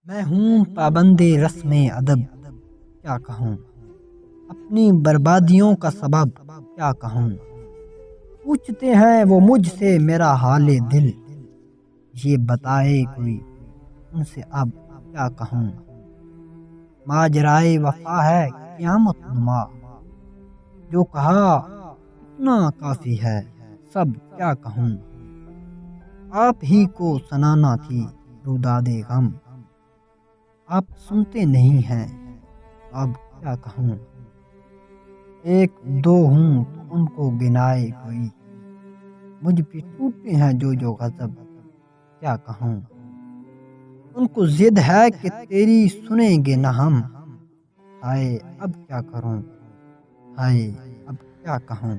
میں ہوں پابند رسم ادب، کیا کہوں اپنی بربادیوں کا سبب، کیا کہوں پوچھتے ہیں وہ مجھ سے میرا حال دل، یہ بتائے کوئی ان سے اب کیا کہوں۔ ماجرائے وفا ہے قیامت نما، جو کہا اتنا کافی ہے، سب کیا کہوں۔ آپ ہی کو سنانا تھی روداد غم، آپ سنتے نہیں ہیں اب کیا کہوں۔ ایک دو ہوں تو ان کو گنائے کوئی، مجھ پہ ٹوٹتے ہیں جو غضب، کیا کہوں۔ ان کو ضد ہے کہ تیری سنیں گے نہ ہم، ہائے اب کیا کروں، ہائے اب کیا کہوں۔